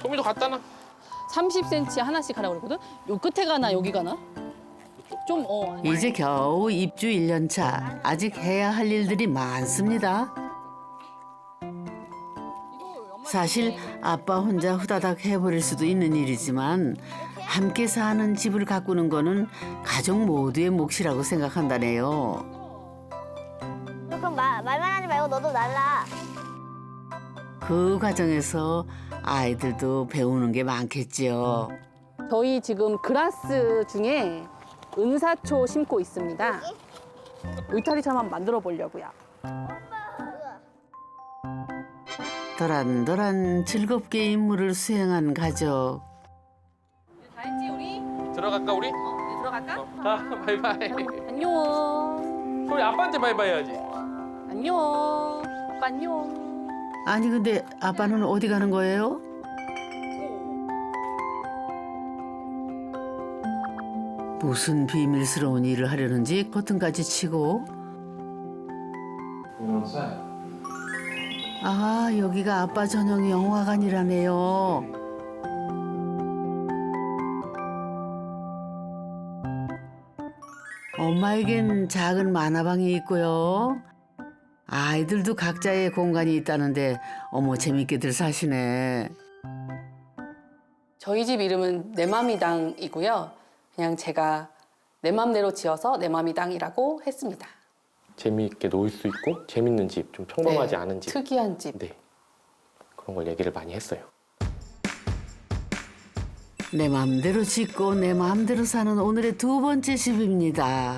소미도 갖다 놔. 30cm 하나씩 하라고 그러거든? 요 끝에 가나 여기 가나? 좀 이제 겨우 입주 1년 차. 아직 해야 할 일들이 많습니다. 사실 아빠 혼자 후다닥 해버릴 수도 있는 일이지만 함께 사는 집을 가꾸는 거는 가족 모두의 몫이라고 생각한다네요. 그럼 말만 하지 말고 너도 날라. 그 과정에서 아이들도 배우는 게 많겠지요. 저희 지금 그라스 중에 은사초 심고 있습니다. 울타리처럼 한번 만들어 보려고요. 도란도란 즐겁게 임무를 수행한 가족. 다 했지 우리? 들어갈까 우리? 들어갈까? 자 바이바이. 안녕. 소미 아빠한테 바이바이 해야지. 안녕. 아빠 안녕. 아니 근데 아빠는 어디 가는 거예요? 무슨 비밀스러운 일을 하려는지 커튼까지 치고 아 여기가 아빠 전용 영화관이라네요. 엄마에겐 작은 만화방이 있고요. 아이들도 각자의 공간이 있다는데 어머 재밌게들 사시네. 저희 집 이름은 내맘이당이고요. 그냥 제가 내 맘대로 지어서 내맘이당이라고 했습니다. 재미있게 놀 수 있고 재밌는 집, 좀 평범하지 네, 않은 집. 특이한 집. 네. 그런 걸 얘기를 많이 했어요. 내 마음대로 짓고 내 마음대로 사는 오늘의 두 번째 집입니다.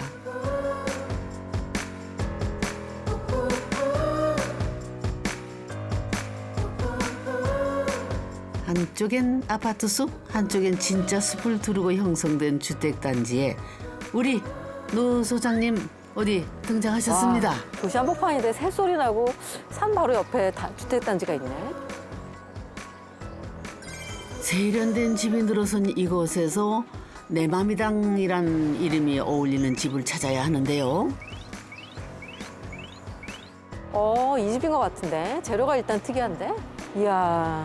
한쪽엔 아파트 숲, 한쪽엔 진짜 숲을 두르고 형성된 주택단지에 우리 노 소장님 어디 등장하셨습니다. 와, 도시 한복판인데 새소리 나고 산 바로 옆에 주택단지가 있네. 세련된 집이 늘어선 이곳에서 내 맘이당이란 이름이 어울리는 집을 찾아야 하는데요. 이 집인 것 같은데. 재료가 일단 특이한데. 이야,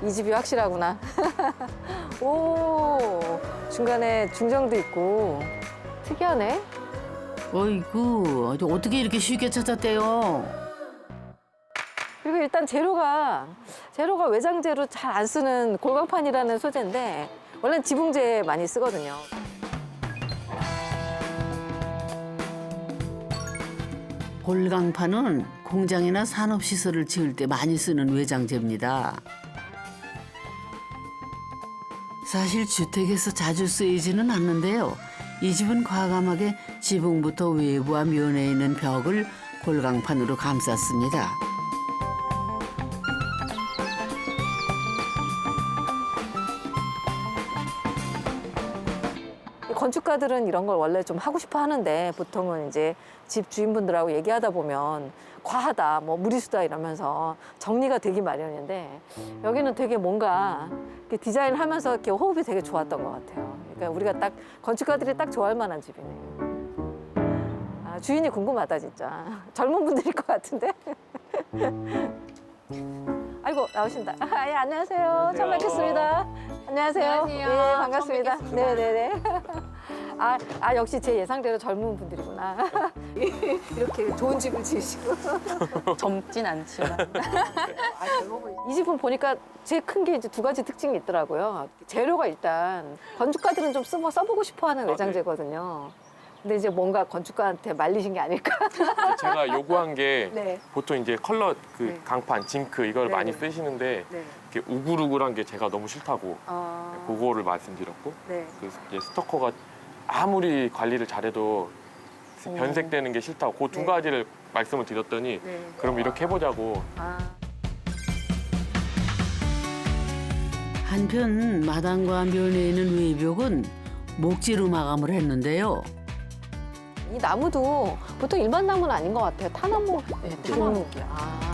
이 집이 확실하구나. 오, 중간에 중정도 있고 특이하네. 어이구, 어떻게 이렇게 쉽게 찾았대요? 그리고 일단 재료가 외장재로 잘 안 쓰는 골광판이라는 소재인데 원래는 지붕재 많이 쓰거든요. 골강판은 공장이나 산업시설을 지을 때 많이 쓰는 외장재입니다. 사실 주택에서 자주 쓰이지는 않는데요. 이 집은 과감하게 지붕부터 외부와 면에 있는 벽을 골강판으로 감쌌습니다. 건축가들은 이런 걸 원래 좀 하고 싶어 하는데 보통은 이제 집 주인분들하고 얘기하다 보면 과하다, 뭐 무리수다 이러면서 정리가 되기 마련인데 여기는 되게 뭔가 이렇게 디자인하면서 이렇게 호흡이 되게 좋았던 것 같아요. 그러니까 우리가 딱 건축가들이 딱 좋아할 만한 집이네요. 아, 주인이 궁금하다 진짜. 젊은 분들일 것 같은데. 아이고 나오신다. 예, 안녕하세요. 처음 뵙겠습니다. 안녕하세요. 안녕하세요. 예, 반갑습니다. 처음 뵙겠습니다. 네네네. 역시 제 예상대로 젊은 분들이구나. 이렇게 좋은 집을 지으시고. 젊진 않지만. 이 집은 보니까 제일 큰 게 이제 두 가지 특징이 있더라고요. 재료가 일단 건축가들은 좀 써보고 싶어 하는 외장재거든요. 근데 이제 뭔가 건축가한테 말리신 게 아닐까. 제가 요구한 게 네. 보통 이제 컬러 그 네. 강판, 징크 이걸 네, 많이 네. 쓰시는데 네. 이렇게 우글우글한 게 제가 너무 싫다고 그거를 말씀드렸고 네. 그 이제 스토커가 아무리 관리를 잘해도 변색되는 게 싫다고 그 두 네. 가지를 말씀을 드렸더니 네. 그럼 이렇게 해보자고. 한편 마당과 면에 있는 외벽은 목재로 마감을 했는데요. 이 나무도 보통 일반 나무는 아닌 것 같아요. 타나무. 네, 타나무야.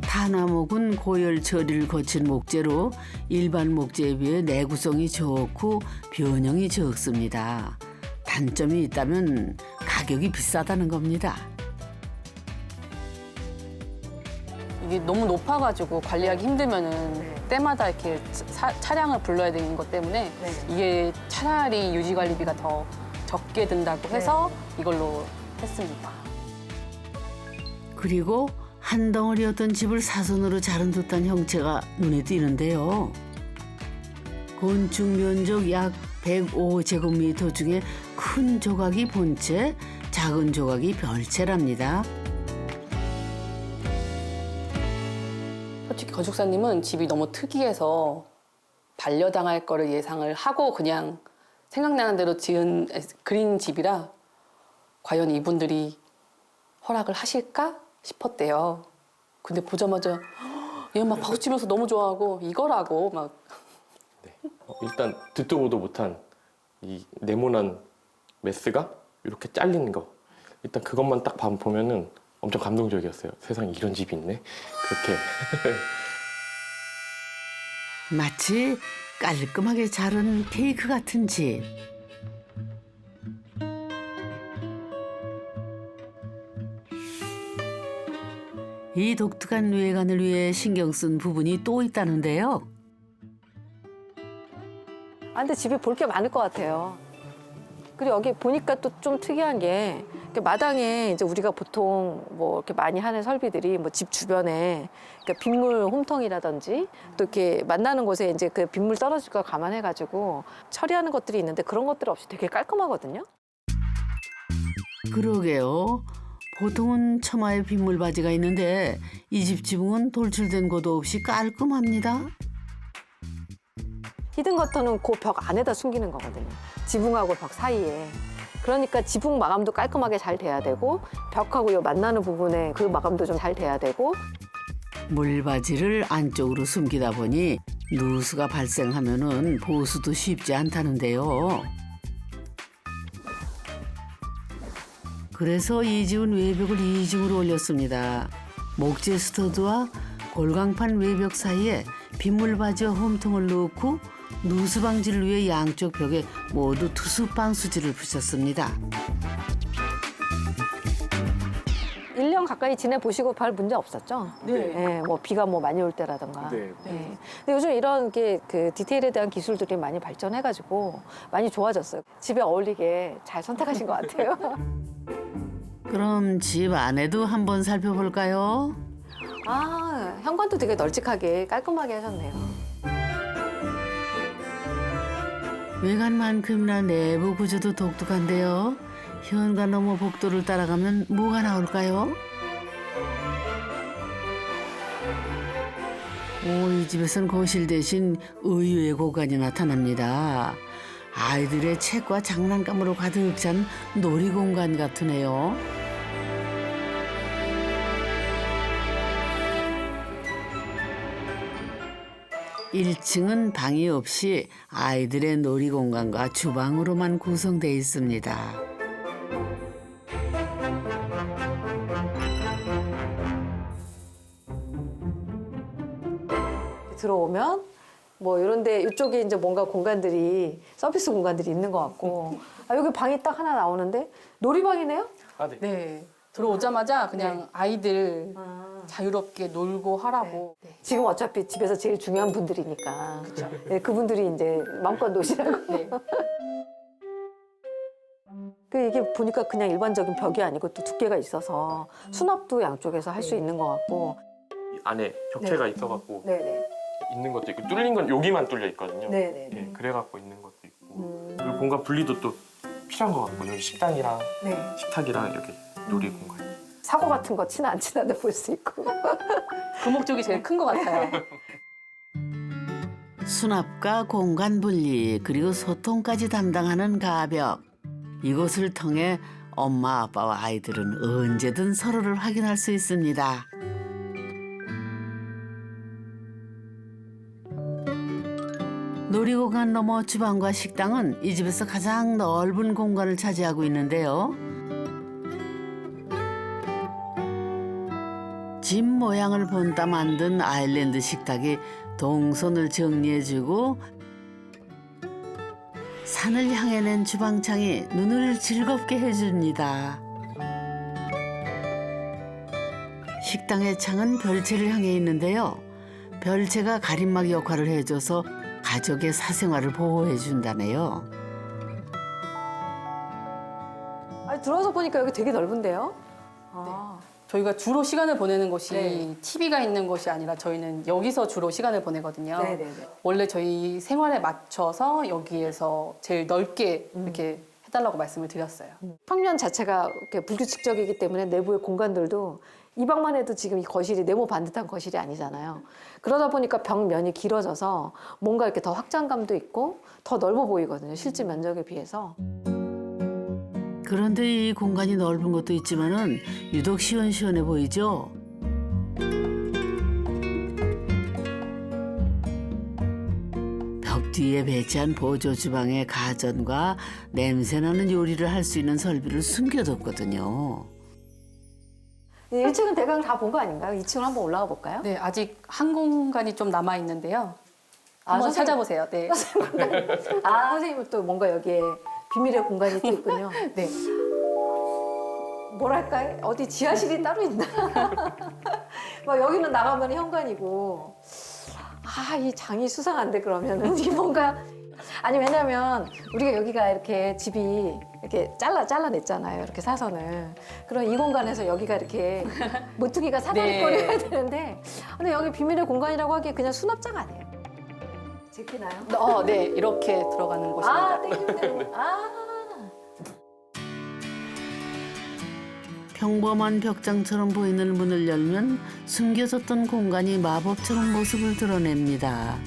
타나목은 고열 처리를 거친 목재로 일반 목재에 비해 내구성이 좋고 변형이 적습니다. 단점이 있다면 가격이 비싸다는 겁니다. 이게 너무 높아가지고 관리하기 힘들면은 때마다 이렇게 차량을 불러야 되는 것 때문에 이게 차라리 유지 관리비가 더 적게 든다고 해서 이걸로 했습니다. 그리고 한 덩어리였던 집을 사선으로 자른 듯한 형체가 눈에 띄는데요. 건축 면적 약 105제곱미터 중에 큰 조각이 본체, 작은 조각이 별채랍니다. 솔직히 건축사님은 집이 너무 특이해서 반려당할 거를 예상을 하고 그냥 생각나는 대로 그린 집이라 과연 이분들이 허락을 하실까 싶었대요. 근데 보자마자 얘 막 박수치면서 너무 좋아하고 이거라고 막. 네. 일단 듣도 보도 못한 이 네모난 메스가 이렇게 잘린 거. 일단 그것만 딱 보면은 엄청 감동적이었어요. 세상에 이런 집이 있네. 그렇게. 마치 깔끔하게 자른 케이크 같은 집. 이 독특한 외관을 위해 신경 쓴 부분이 또 있다는데요. 아, 근데 집에 볼 게 많을 것 같아요. 그리고 여기 보니까 또 좀 특이한 게 이렇게 마당에 이제 우리가 보통 뭐 이렇게 많이 하는 설비들이 뭐 집 주변에 그러니까 빗물 홈통이라든지 또 이렇게 만나는 곳에 이제 그 빗물 떨어질 걸 감안해가지고 처리하는 것들이 있는데 그런 것들 없이 되게 깔끔하거든요. 그러게요. 보통은 처마에 빗물바지가 있는데 이 집 지붕은 돌출된 곳도 없이 깔끔합니다. 히든거터는 그 벽 안에다 숨기는 거거든요. 지붕하고 벽 사이에. 그러니까 지붕 마감도 깔끔하게 잘 돼야 되고 벽하고 요 만나는 부분에 그 마감도 좀 잘 돼야 되고 물바지를 안쪽으로 숨기다 보니 누수가 발생하면은 보수도 쉽지 않다는데요. 그래서 이 집은 외벽을 2층으로 올렸습니다. 목재 스터드와 골강판 외벽 사이에 빗물바지와 홈통을 넣고 누수 방지를 위해 양쪽 벽에 모두 투수 방수지를 붙였습니다. 1년 가까이 지내보시고 별 문제 없었죠? 네. 뭐 비가 뭐 많이 올 때라든가. 네. 네. 근데 요즘 이런 게 그 디테일에 대한 기술들이 많이 발전해가지고 많이 좋아졌어요. 집에 어울리게 잘 선택하신 것 같아요. 그럼 집 안에도 한번 살펴볼까요? 아, 현관도 되게 널찍하게 깔끔하게 하셨네요. 외관만큼이나 내부 구조도 독특한데요. 현관 너머 복도를 따라가면 뭐가 나올까요? 이 집에선 거실 대신 의외의 공간이 나타납니다. 아이들의 책과 장난감으로 가득 찬 놀이공간 같으네요. (1층은) 방이 없이 아이들의 놀이공간과 주방으로만 구성되어 있습니다. 들어오면 뭐 이런데 이쪽에 이제 뭔가 공간들이 서비스 공간들이 있는 것 같고 아, 여기 방이 딱 하나 나오는데 놀이방이네요? 아, 네. 네. 들어오자마자 그냥 아이들 자유롭게 놀고 하라고. 지금 어차피 집에서 제일 중요한 분들이니까 네, 그분들이 이제 마음껏 노시라고. 네. 그 이게 보니까 그냥 일반적인 벽이 아니고 또 두께가 있어서 수납도 양쪽에서 할 수 있는 것 같고. 이 안에 벽체가 있어갖고 네네. 있는 것도 있고 뚫린 건 여기만 뚫려 있거든요. 네네. 네, 그래갖고 있는 것도 있고 그리고 공간 분리도 또 필요한 것 같고 여기 식당이랑 네. 식탁이랑 이렇게 놀이 공간. 사고 같은 거 치나 안 치나도 볼 수 있고. 그 목적이 제일 큰 것 같아요. 수납과 공간 분리 그리고 소통까지 담당하는 가벽. 이곳을 통해 엄마 아빠와 아이들은 언제든 서로를 확인할 수 있습니다. 놀이공간 넘어 주방과 식당은 이 집에서 가장 넓은 공간을 차지하고 있는데요. 집 모양을 본따 만든 아일랜드 식탁이 동선을 정리해주고 산을 향해 낸 주방창이 눈을 즐겁게 해줍니다. 식당의 창은 별채를 향해 있는데요. 별채가 가림막 역할을 해줘서 가족의 사생활을 보호해 준다네요. 아니, 들어와서 보니까 여기 되게 넓은데요? 아, 저희가 주로 시간을 보내는 곳이 네. TV가 있는 곳이 아니라 저희는 여기서 주로 시간을 보내거든요. 네네네. 원래 저희 생활에 맞춰서 여기에서 제일 넓게 이렇게 해달라고 말씀을 드렸어요. 평면 자체가 이렇게 불규칙적이기 때문에 내부의 공간들도 이 방만 해도 지금 이 거실이 네모 반듯한 거실이 아니잖아요. 그러다 보니까 벽면이 길어져서 뭔가 이렇게 더 확장감도 있고 더 넓어 보이거든요. 실제 면적에 비해서. 그런데 이 공간이 넓은 것도 있지만은 유독 시원시원해 보이죠. 벽 뒤에 배치한 보조 주방에 가전과 냄새나는 요리를 할 수 있는 설비를 숨겨뒀거든요. 1층은 대강 다 본 거 아닌가요? 2층으로 한번 올라가 볼까요? 네, 아직 한 공간이 좀 남아 있는데요. 아, 한번 선생님. 찾아보세요. 네. 아, 선생님은 또 뭔가 여기에 비밀의 공간이 또 있군요. 네. 뭐랄까? 어디 지하실이 따로 있나? 막 여기는 나가면 현관이고. 아, 이 장이 수상한데 그러면은 이게 뭔가 아니 왜냐면 우리가 여기가 이렇게 집이 이렇게 잘라냈잖아요. 이렇게 사선을. 그럼 이 공간에서 여기가 이렇게 모퉁이가 사다리꼴이 해야 되는데 근데 여기 비밀의 공간이라고 하기에 그냥 수납장 아니에요? 제끼나요? 네, 이렇게 들어가는 곳입니다. 아, 땡기면 되는 아. 평범한 벽장처럼 보이는 문을 열면 숨겨졌던 공간이 마법처럼 모습을 드러냅니다.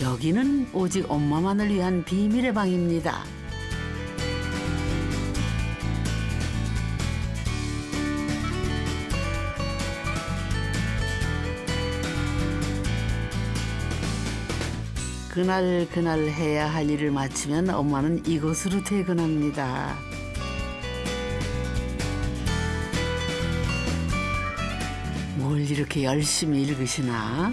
여기는 오직 엄마만을 위한 비밀의 방입니다. 그날 해야 할 일을 마치면 엄마는 이곳으로 퇴근합니다. 뭘 이렇게 열심히 읽으시나?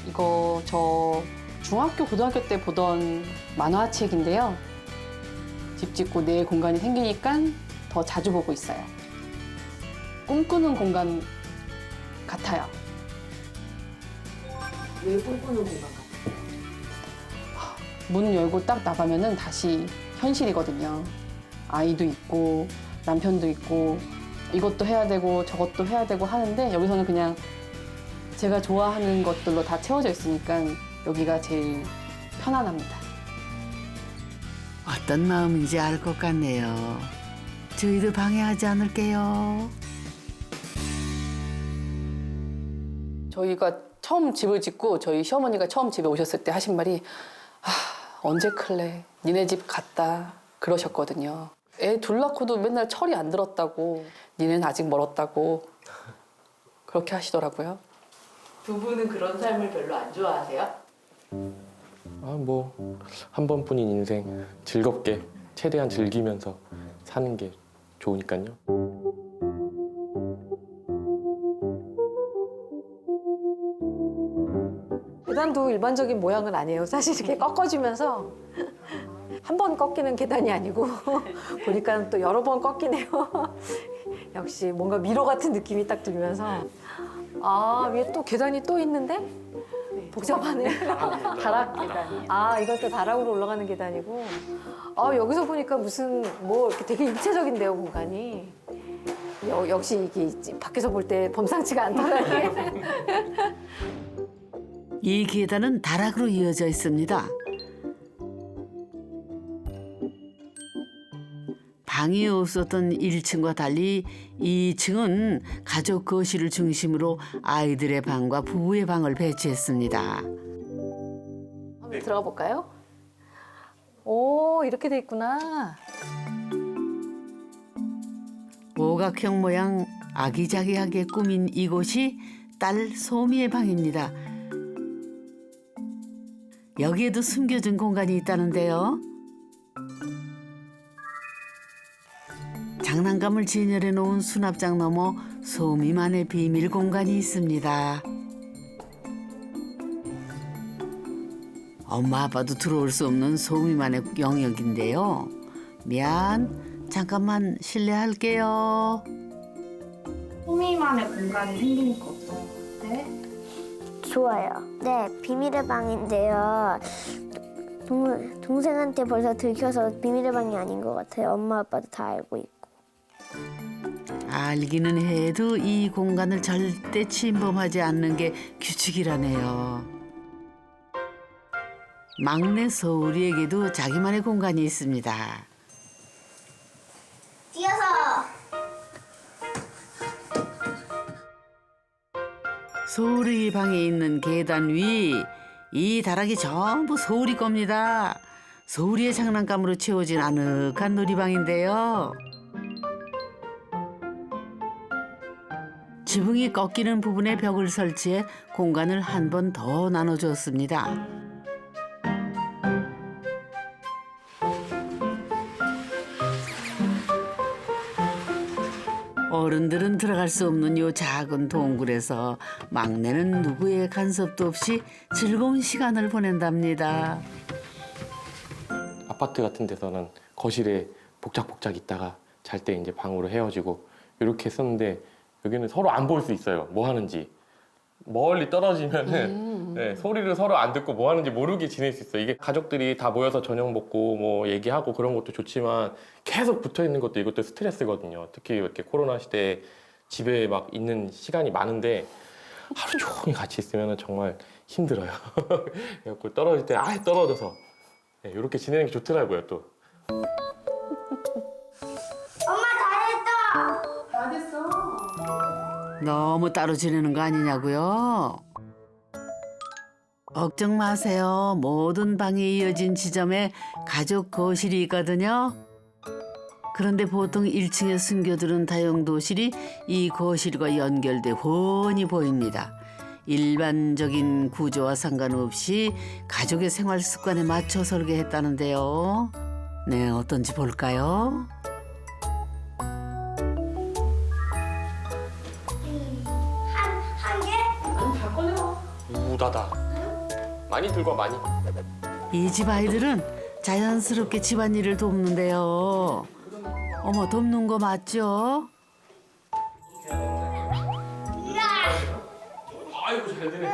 이거 저 중학교, 고등학교 때 보던 만화책인데요. 집 짓고 내 공간이 생기니까 더 자주 보고 있어요. 꿈꾸는 공간 같아요. 왜 꿈꾸는 공간 같아요? 문 열고 딱 나가면은 다시 현실이거든요. 아이도 있고 남편도 있고 이것도 해야 되고 저것도 해야 되고 하는데 여기서는 그냥 제가 좋아하는 것들로 다 채워져 있으니까 여기가 제일 편안합니다. 어떤 마음인지 알 것 같네요. 저희도 방해하지 않을게요. 저희가 처음 집을 짓고 저희 시어머니가 처음 집에 오셨을 때 하신 말이 언제 클래? 니네 집 갔다 그러셨거든요. 애 둘 낳고도 맨날 철이 안 들었다고 니네는 아직 멀었다고 그렇게 하시더라고요. 두 분은 그런 삶을 별로 안 좋아하세요? 뭐 한 번뿐인 인생 즐겁게 최대한 즐기면서 사는 게 좋으니까요. 계단도 일반적인 모양은 아니에요. 사실 이렇게 꺾어지면서 한 번 꺾이는 계단이 아니고 보니까 또 여러 번 꺾이네요. 역시 뭔가 미로 같은 느낌이 딱 들면서 아, 위에 또 계단이 또 있는데? 복잡하네. 다락 계단. 아, 이것도 다락으로 올라가는 계단이고. 아, 여기서 보니까 무슨 뭐 이렇게 되게 입체적인데요, 공간이. 역시 이게 밖에서 볼 때 범상치가 않더라고요. 이 계단은 다락으로 이어져 있습니다. 방이 없었던 1층과 달리 2층은 가족 거실을 중심으로 아이들의 방과 부부의 방을 배치했습니다. 한번 들어가 볼까요? 오, 이렇게 돼 있구나. 오각형 모양 아기자기하게 꾸민 이곳이 딸 소미의 방입니다. 여기에도 숨겨진 공간이 있다는데요. 장난감을 진열해 놓은 수납장 너머 소미만의 비밀 공간이 있습니다. 엄마 아빠도 들어올 수 없는 소미만의 영역인데요. 미안, 잠깐만 실례할게요. 소미만의 공간이 생기니까 어때? 좋아요. 네, 비밀의 방인데요. 동생한테 벌써 들켜서 비밀의 방이 아닌 것 같아요. 엄마 아빠도 다 알고 있고. 알기는 해도 이 공간을 절대 침범하지 않는 게 규칙이라네요. 막내 소울이에게도 자기만의 공간이 있습니다. 뛰어서! 소울이 방에 있는 계단 위, 이 다락이 전부 소울이 겁니다. 소울이의 장난감으로 채워진 아늑한 놀이방인데요. 지붕이 꺾이는 부분에 벽을 설치해 공간을 한 번 더 나눠줬습니다. 어른들은 들어갈 수 없는 요 작은 동굴에서 막내는 누구의 간섭도 없이 즐거운 시간을 보낸답니다. 아파트 같은 데서는 거실에 복작복작 있다가 잘 때 이제 방으로 헤어지고 이렇게 썼는데 여기는 서로 안 볼 수 있어요. 뭐 하는지. 멀리 떨어지면은 네, 소리를 서로 안 듣고 뭐 하는지 모르게 지낼 수 있어요. 이게 가족들이 다 모여서 저녁 먹고 뭐 얘기하고 그런 것도 좋지만 계속 붙어 있는 것도 이것도 스트레스거든요. 특히 이렇게 코로나 시대에 집에 막 있는 시간이 많은데 하루 종일 같이 있으면 정말 힘들어요. 그래갖고 떨어질 때 아예 떨어져서 네, 이렇게 지내는 게 좋더라고요 또. 너무 따로 지내는 거 아니냐고요? 걱정 마세요. 모든 방이 이어진 지점에 가족 거실이 있거든요. 그런데 보통 1층에 숨겨두는 다용도실이 이 거실과 연결돼 훤히 보입니다. 일반적인 구조와 상관없이 가족의 생활 습관에 맞춰 설계했다는데요. 네, 어떤지 볼까요? 한 개? 우다다. 많이 들고 와, 많이. 이 집 아이들은 자연스럽게 집안일을 돕는데요. 어머, 돕는 거 맞죠? 아이고 잘 되네.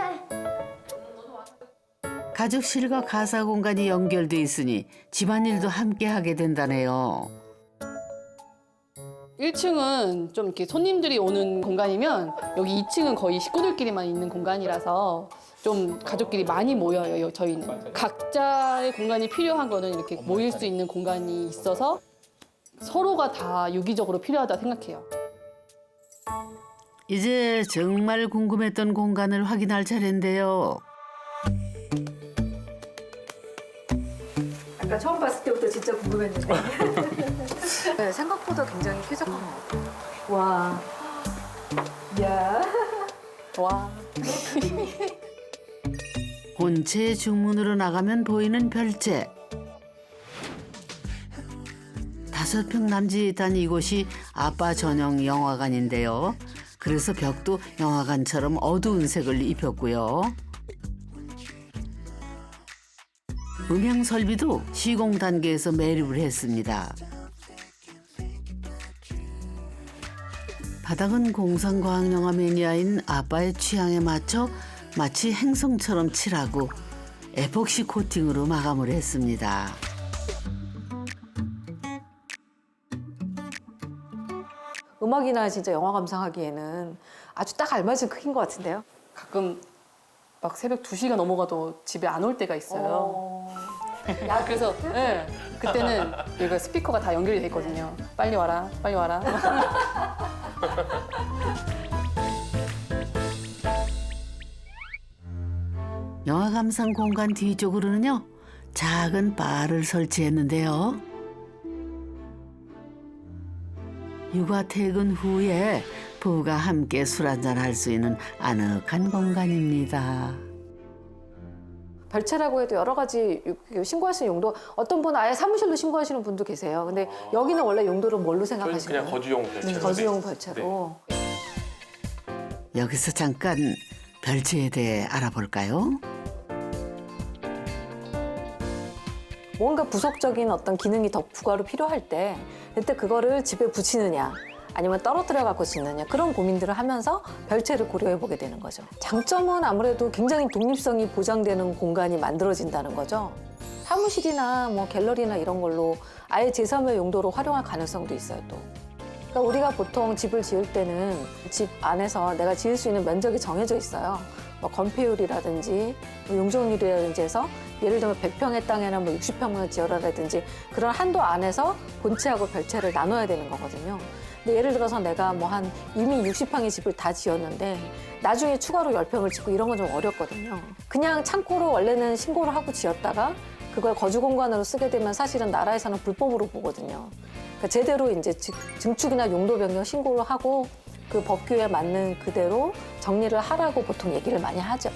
가족실과 가사 공간이 연결돼 있으니 집안일도 함께 하게 된다네요. 1층은 좀 이렇게 손님들이 오는 공간이면 여기 2층은 거의 식구들끼리만 있는 공간이라서 좀 가족끼리 많이 모여요, 저희는. 각자의 공간이 필요한 거는 이렇게 모일 수 있는 공간이 있어서 서로가 다 유기적으로 필요하다 생각해요. 이제 정말 궁금했던 공간을 확인할 차례인데요. 아까 처음 봤을 때부터 진짜 궁금했는데. 네, 생각보다 굉장히 쾌적한 것 같아요. 와. 야. 와. 본체 중문으로 나가면 보이는 별채. 5평 남짓한 이곳이 아빠 전용 영화관인데요. 그래서 벽도 영화관처럼 어두운 색을 입혔고요. 음향 설비도 시공 단계에서 매립을 했습니다. 바닥은 공상과학 영화 매니아인 아빠의 취향에 맞춰 마치 행성처럼 칠하고 에폭시 코팅으로 마감을 했습니다. 음악이나 진짜 영화 감상하기에는 아주 딱 알맞은 크기인 것 같은데요. 가끔 막 새벽 2시가 넘어가도 집에 안 올 때가 있어요. 그래서 네, 그때는 여기가 스피커가 다 연결이 돼 있거든요. 빨리 와라, 빨리 와라. 영화 감상 공간 뒤쪽으로는요, 작은 바를 설치했는데요. 육아 퇴근 후에 부부가 함께 술 한잔 할 수 있는 아늑한 공간입니다. 별채라고 해도 여러 가지 신고하시는 용도, 어떤 분은 아예 사무실로 신고하시는 분도 계세요. 근데 여기는 원래 용도를 뭘로 저희는 생각하시나요? 그냥 거주용 별채로. 거주용 별채로. 여기서 잠깐 별채에 대해 알아볼까요? 뭔가 부속적인 어떤 기능이 더 부가로 필요할 때 그때 그거를 집에 붙이느냐 아니면 떨어뜨려 갖고 짓느냐 그런 고민들을 하면서 별채를 고려해 보게 되는 거죠. 장점은 아무래도 굉장히 독립성이 보장되는 공간이 만들어진다는 거죠. 사무실이나 뭐 갤러리나 이런 걸로 아예 제3의 용도로 활용할 가능성도 있어요 또. 그러니까 우리가 보통 집을 지을 때는 집 안에서 내가 지을 수 있는 면적이 정해져 있어요. 뭐 건폐율이라든지 뭐 용적률이라든지 해서 예를 들면 100평의 땅에는 뭐 60평을 지어라라든지 그런 한도 안에서 본체하고 별채를 나눠야 되는 거거든요. 근데 예를 들어서 내가 뭐 한 이미 60평의 집을 다 지었는데 나중에 추가로 10평을 짓고 이런 건 좀 어렵거든요. 그냥 창고로 원래는 신고를 하고 지었다가 그걸 거주 공간으로 쓰게 되면 사실은 나라에서는 불법으로 보거든요. 그러니까 제대로 이제 증축이나 용도 변경 신고를 하고 그 법규에 맞는 그대로 정리를 하라고 보통 얘기를 많이 하죠.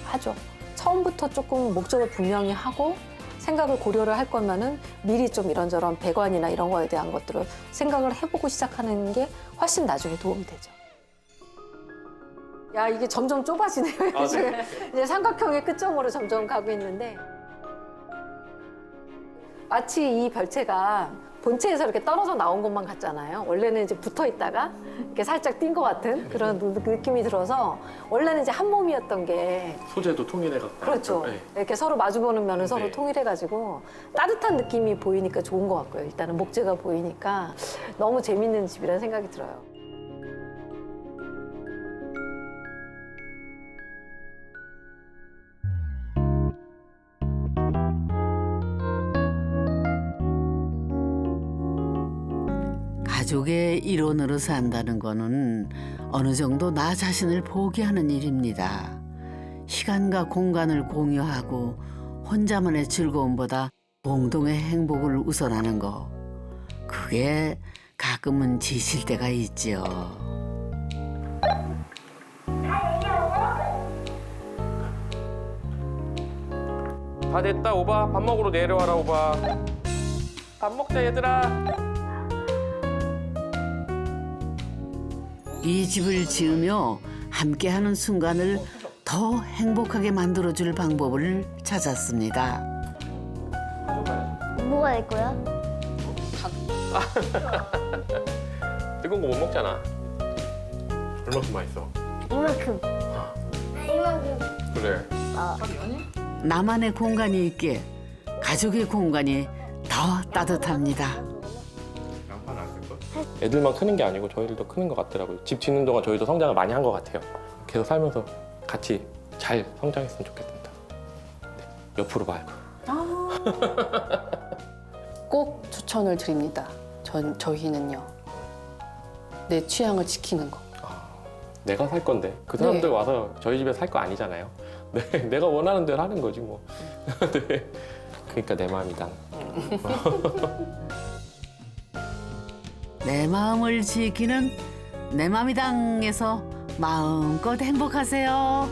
처음부터 조금 목적을 분명히 하고 생각을 고려를 할 거면은 미리 좀 이런저런 배관이나 이런 거에 대한 것들을 생각을 해보고 시작하는 게 훨씬 나중에 도움이 되죠. 야, 이게 점점 좁아지네요. 지금 이제 삼각형의 끝점으로 점점 가고 있는데 마치 이 별채가 본체에서 이렇게 떨어져 나온 것만 같잖아요. 원래는 이제 붙어 있다가 이렇게 살짝 뛴 것 같은 그런 느낌이 들어서 원래는 이제 한 몸이었던 게 소재도 통일해갖고. 그렇죠. 네. 이렇게 서로 마주보는 면은 서로 네. 통일해가지고 따뜻한 느낌이 보이니까 좋은 것 같고요. 일단은 목재가 보이니까 너무 재밌는 집이라는 생각이 들어요. 가족의 일원으로 산다는 거는 어느 정도 나 자신을 포기하는 일입니다. 시간과 공간을 공유하고 혼자만의 즐거움보다 공동의 행복을 우선하는 거. 그게 가끔은 지칠 때가 있지요. 다 됐다 오바. 밥 먹으러 내려와라 오바. 밥 먹자 얘들아. 이 집을 지으며 함께하는 순간을 더 행복하게 만들어줄 방법을 찾았습니다. 뭐가 될 거야? 뜨거운 거 못 먹잖아. 얼마큼 맛있어? 이만큼. 이만큼. 그래. 나만의 공간이 있기에 가족의 공간이 더 따뜻합니다. 양파는 안 쓸 거? 애들만 크는 게 아니고 저희들도 크는 것 같더라고요. 집 짓는 동안 저희도 성장을 많이 한 것 같아요. 계속 살면서 같이 잘 성장했으면 좋겠습니다. 네, 옆으로 말고. 꼭 추천을 드립니다. 저희는요. 내 취향을 지키는 거. 내가 살 건데 그 사람들 네. 와서 저희 집에 살 거 아니잖아요. 네, 내가 원하는 대로 하는 거지 뭐. 네. 그러니까 내 마음이다. 내 마음을 지키는 내 맘이당에서 마음껏 행복하세요.